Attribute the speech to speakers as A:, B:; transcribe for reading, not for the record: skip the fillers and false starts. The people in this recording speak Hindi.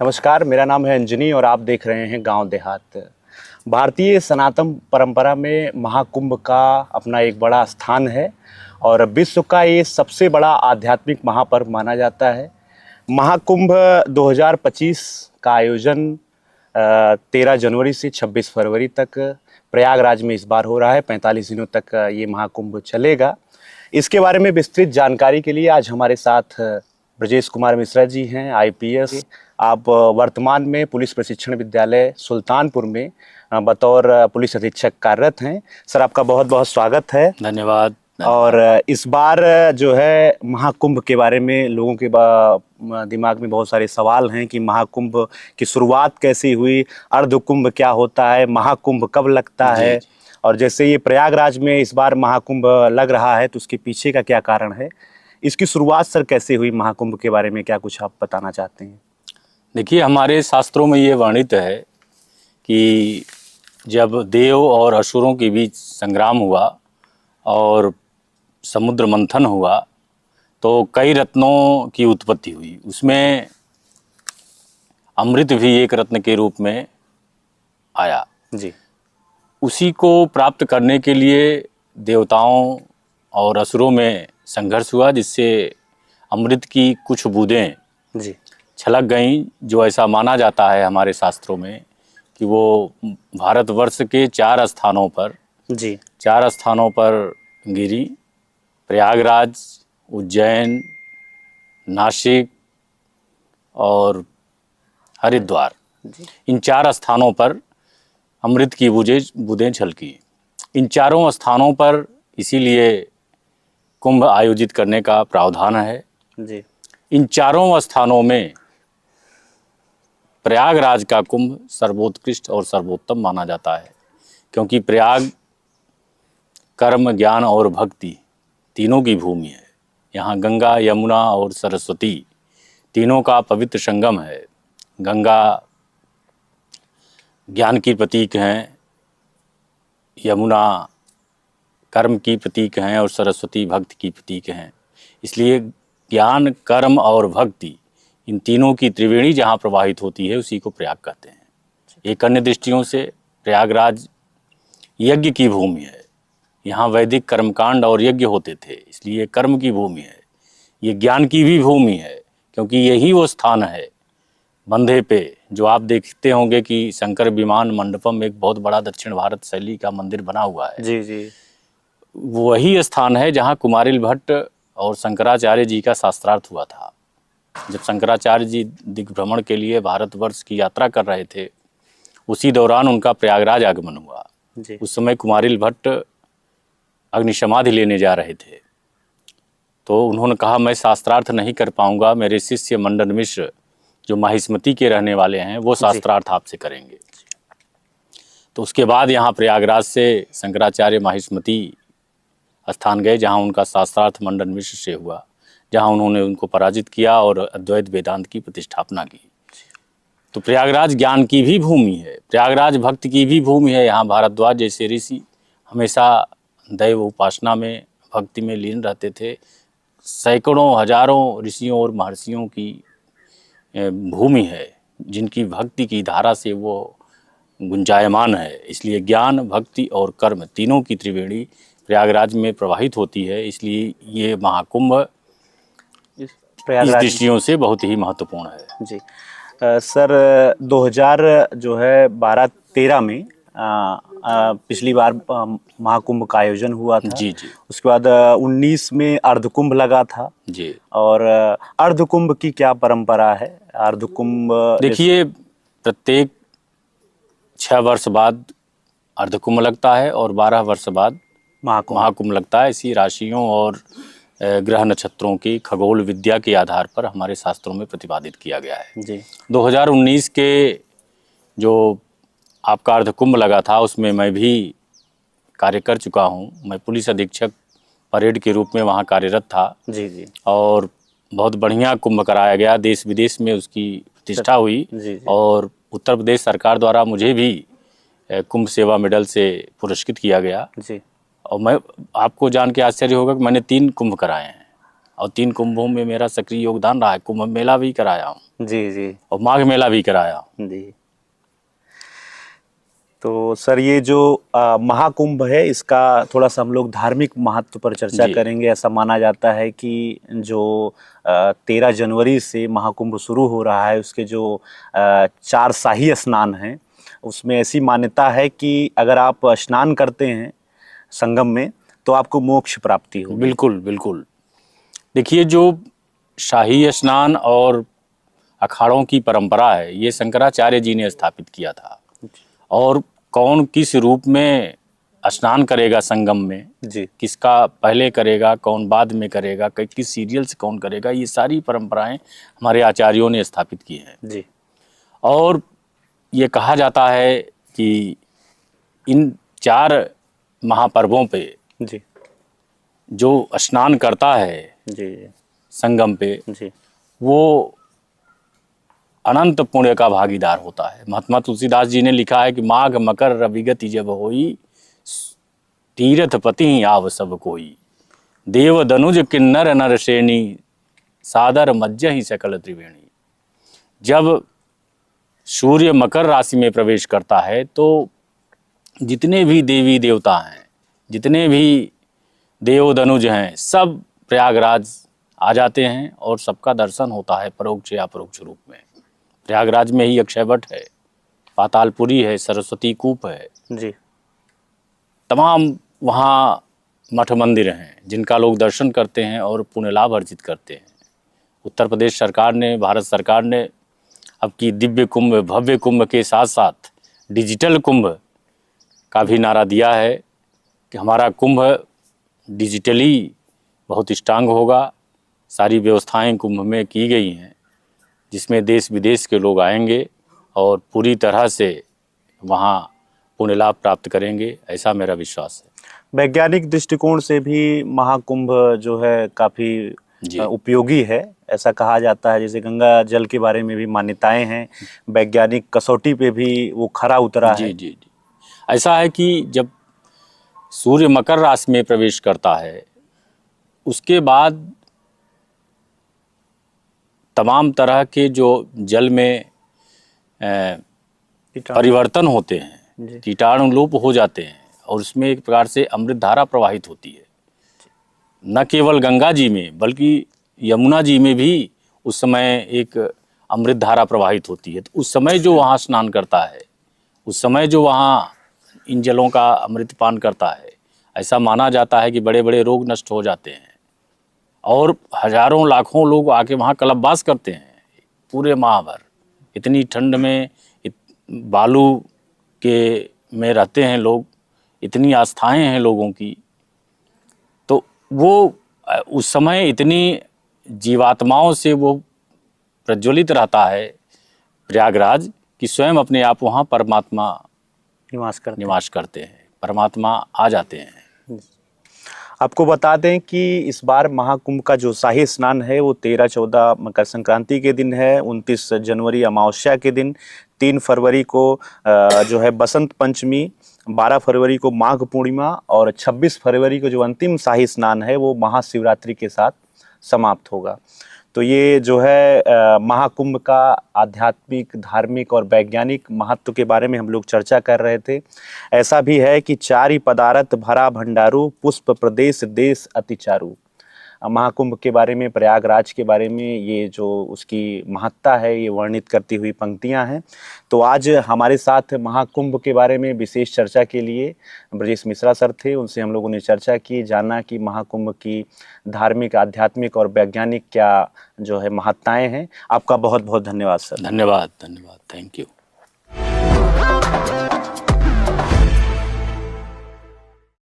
A: नमस्कार, मेरा नाम है अंजनी और आप देख रहे हैं गांव देहात। भारतीय सनातन परंपरा में महाकुंभ का अपना एक बड़ा स्थान है और विश्व का ये सबसे बड़ा आध्यात्मिक महापर्व माना जाता है। महाकुंभ 2025 का आयोजन 13 जनवरी से 26 फरवरी तक प्रयागराज में इस बार हो रहा है। 45 दिनों तक ये महाकुंभ चलेगा। इसके बारे में विस्तृत जानकारी के लिए आज हमारे साथ ब्रजेश कुमार मिश्रा जी हैं, आईपीएस। आप वर्तमान में पुलिस प्रशिक्षण विद्यालय सुल्तानपुर में बतौर पुलिस अधीक्षक कार्यरत हैं। सर, आपका बहुत बहुत स्वागत है।
B: धन्यवाद।
A: और इस बार जो है महाकुंभ के बारे में लोगों के दिमाग में बहुत सारे सवाल हैं कि महाकुंभ की शुरुआत कैसे हुई, अर्धकुंभ क्या होता है, महाकुंभ कब लगता है, और जैसे ये प्रयागराज में इस बार महाकुंभ लग रहा है तो उसके पीछे का क्या कारण है, इसकी शुरुआत सर कैसे हुई, महाकुंभ के बारे में क्या कुछ आप बताना चाहते हैं?
B: देखिए, हमारे शास्त्रों में ये वर्णित है कि जब देव और असुरों के बीच संग्राम हुआ और समुद्र मंथन हुआ तो कई रत्नों की उत्पत्ति हुई। उसमें अमृत भी एक रत्न के रूप में आया
A: जी।
B: उसी को प्राप्त करने के लिए देवताओं और असुरों में संघर्ष हुआ, जिससे अमृत की कुछ बूंदें
A: जी
B: छलक गईं, जो ऐसा माना जाता है हमारे शास्त्रों में कि वो भारतवर्ष के 4 स्थानों पर गिरी। प्रयागराज, उज्जैन, नासिक और हरिद्वार, इन 4 स्थानों पर अमृत की बूंदें छलकी। इन चारों स्थानों पर इसीलिए कुंभ आयोजित करने का प्रावधान है
A: जी।
B: इन चारों स्थानों में प्रयागराज का कुंभ सर्वोत्कृष्ट और सर्वोत्तम माना जाता है, क्योंकि प्रयाग कर्म, ज्ञान और भक्ति तीनों की भूमि है। यहाँ गंगा, यमुना और सरस्वती तीनों का पवित्र संगम है। गंगा ज्ञान की प्रतीक हैं, यमुना कर्म की प्रतीक हैं और सरस्वती भक्ति की प्रतीक हैं। इसलिए ज्ञान, कर्म और भक्ति, इन तीनों की त्रिवेणी जहाँ प्रवाहित होती है उसी को प्रयाग कहते हैं। एक अन्य दृष्टियों से प्रयागराज यज्ञ की भूमि है। यहाँ वैदिक कर्मकांड और यज्ञ होते थे, इसलिए कर्म की भूमि है। ये ज्ञान की भी भूमि है, क्योंकि यही वो स्थान है बंधे पे जो आप देखते होंगे कि शंकर विमान मंडपम एक बहुत बड़ा दक्षिण भारत शैली का मंदिर बना हुआ है।
A: जी जी।
B: वही स्थान है जहाँ कुमारिल भट्ट और शंकराचार्य जी का शास्त्रार्थ हुआ था। जब शंकराचार्य जी दिग्भ्रमण के लिए भारतवर्ष की यात्रा कर रहे थे, उसी दौरान उनका प्रयागराज आगमन हुआ
A: जी।
B: उस समय कुमारिल भट्ट अग्निशमाधि लेने जा रहे थे, तो उन्होंने कहा मैं शास्त्रार्थ नहीं कर पाऊंगा, मेरे शिष्य मंडन मिश्र जो माहिष्मति के रहने वाले हैं वो शास्त्रार्थ आपसे करेंगे। तो उसके बाद यहाँ प्रयागराज से शंकराचार्य माहिष्मति स्थान गए, जहाँ उनका शास्त्रार्थ मंडन मिश्र से हुआ, जहाँ उन्होंने उनको पराजित किया और अद्वैत वेदांत की प्रतिष्ठापना की। तो प्रयागराज ज्ञान की भी भूमि है, प्रयागराज भक्ति की भी भूमि है। यहाँ भारद्वाज जैसे ऋषि हमेशा दैव उपासना में, भक्ति में लीन रहते थे। सैकड़ों हजारों ऋषियों और महर्षियों की भूमि है, जिनकी भक्ति की धारा से वो गुंजायमान है। इसलिए ज्ञान, भक्ति और कर्म तीनों की त्रिवेणी प्रयागराज में प्रवाहित होती है। इसलिए ये महाकुंभ इस दृष्टियों से बहुत ही महत्वपूर्ण है।
A: जी। सर, 2000 जो है 12-13 में पिछली बार महाकुंभ का आयोजन हुआ था।
B: जी जी।
A: उसके बाद 19 में अर्धकुंभ लगा था
B: जी।
A: और अर्धकुंभ की क्या परंपरा है? अर्धकुंभ
B: देखिए, प्रत्येक 6 वर्ष बाद अर्धकुंभ लगता है और 12 वर्ष बाद महाकुंभ लगता है। इसी राशियों और ग्रह नक्षत्रों की खगोल विद्या के आधार पर हमारे शास्त्रों में प्रतिपादित किया गया है।
A: जी।
B: 2019 के जो आपका अर्धकुंभ लगा था उसमें मैं भी कार्य कर चुका हूँ। मैं पुलिस अधीक्षक परेड के रूप में वहाँ कार्यरत था।
A: जी जी।
B: और बहुत बढ़िया कुंभ कराया गया, देश विदेश में उसकी प्रतिष्ठा हुई।
A: जी जी।
B: और उत्तर प्रदेश सरकार द्वारा मुझे भी कुंभ सेवा मेडल से पुरस्कृत किया गया।
A: जी।
B: और मैं, आपको जान के आश्चर्य होगा कि मैंने 3 कुंभ कराए हैं। और 3 कुंभों में मेरा सक्रिय योगदान रहा है। कुंभ मेला भी कराया हूँ
A: जी जी
B: और माघ मेला भी कराया हूँ।
A: जी। तो सर ये जो महाकुंभ है, इसका थोड़ा सा हम लोग धार्मिक महत्व पर चर्चा
B: जी।
A: करेंगे। ऐसा माना जाता है कि जो 13 जनवरी से महाकुंभ शुरू हो रहा है, उसके जो 4 शाही स्नान हैं, उसमें ऐसी मान्यता है कि अगर आप स्नान करते हैं संगम में तो आपको मोक्ष प्राप्ति होगी।
B: बिल्कुल बिल्कुल। देखिए, जो शाही स्नान और अखाड़ों की परंपरा है, ये शंकराचार्य जी ने स्थापित किया था। और कौन किस रूप में स्नान करेगा संगम में,
A: जी
B: किसका पहले करेगा, कौन बाद में करेगा, किस सीरियल से कौन करेगा, ये सारी परंपराएं हमारे आचार्यों ने स्थापित की हैं।
A: जी
B: और ये कहा जाता है कि इन 4 महापर्वों पे
A: जी
B: जो स्नान करता है
A: जी
B: संगम पे,
A: जी
B: वो अनंत पुण्य का भागीदार होता है। महात्मा तुलसीदास जी ने लिखा है कि माघ मकर रविगति जब होई, तीर्थपति आव सब कोई, देव दनुज किन्नर नरसेनी, सादर मज्जहि सकल त्रिवेणी। जब सूर्य मकर राशि में प्रवेश करता है तो जितने भी देवी देवता हैं, जितने भी देव दनुज हैं, सब प्रयागराज आ जाते हैं और सबका दर्शन होता है परोक्ष या अपरोक्ष रूप में। प्रयागराज में ही अक्षयवट है, पातालपुरी है, सरस्वती कूप है,
A: जी
B: तमाम वहाँ मठ मंदिर हैं जिनका लोग दर्शन करते हैं और पुण्य लाभ अर्जित करते हैं। उत्तर प्रदेश सरकार ने, भारत सरकार ने अब की दिव्य कुंभ, भव्य कुंभ के साथ साथ डिजिटल कुंभ का भी नारा दिया है कि हमारा कुंभ डिजिटली बहुत स्ट्रांग होगा। सारी व्यवस्थाएं कुंभ में की गई हैं, जिसमें देश विदेश के लोग आएंगे और पूरी तरह से वहाँ पुण्य लाभ प्राप्त करेंगे, ऐसा मेरा विश्वास है।
A: वैज्ञानिक दृष्टिकोण से भी महाकुंभ जो है काफी उपयोगी है, ऐसा कहा जाता है। जैसे गंगा जल के बारे में भी मान्यताएं हैं, वैज्ञानिक कसौटी पे भी वो खरा उतरा है।
B: जी जी जी। ऐसा है कि जब सूर्य मकर राशि में प्रवेश करता है, उसके बाद तमाम तरह के जो जल में परिवर्तन होते हैं, कीटाणु लोप हो जाते हैं और उसमें एक प्रकार से अमृत धारा प्रवाहित होती है। न केवल गंगा जी में बल्कि यमुना जी में भी उस समय एक अमृत धारा प्रवाहित होती है। तो उस समय जो वहाँ स्नान करता है, उस समय जो वहाँ इन जलों का अमृत पान करता है, ऐसा माना जाता है कि बड़े बड़े रोग नष्ट हो जाते हैं और हजारों लाखों लोग आके वहाँ कल्पवास करते हैं पूरे माह भर। इतनी ठंड में बालू के में रहते हैं लोग, इतनी आस्थाएं हैं लोगों की, तो वो उस समय इतनी जीवात्माओं से वो प्रज्वलित रहता है प्रयागराज कि स्वयं अपने आप वहाँ परमात्मा निवास करते हैं, परमात्मा आ जाते हैं।
A: आपको बता दें कि इस बार महाकुंभ का जो शाही स्नान है वो 13-14 मकर संक्रांति के दिन है, 29 जनवरी अमावस्या के दिन, 3 फरवरी को जो है बसंत पंचमी, 12 फरवरी को माघ पूर्णिमा और 26 फरवरी को जो अंतिम शाही स्नान है वो महाशिवरात्रि के साथ समाप्त होगा। तो ये जो है महाकुंभ का आध्यात्मिक, धार्मिक और वैज्ञानिक महत्व के बारे में हम लोग चर्चा कर रहे थे। ऐसा भी है कि चारि पदारथ भरा भंडारू, पुष्प प्रदेश देश अति चारू। महाकुंभ के बारे में, प्रयागराज के बारे में ये जो उसकी महत्ता है ये वर्णित करती हुई पंक्तियां हैं। तो आज हमारे साथ महाकुंभ के बारे में विशेष चर्चा के लिए ब्रजेश मिश्रा सर थे। उनसे हम लोगों ने चर्चा की, जाना कि महाकुंभ की धार्मिक, आध्यात्मिक और वैज्ञानिक क्या जो है महत्ताएं हैं। आपका बहुत बहुत धन्यवाद सर।
B: धन्यवाद धन्यवाद, थैंक यू।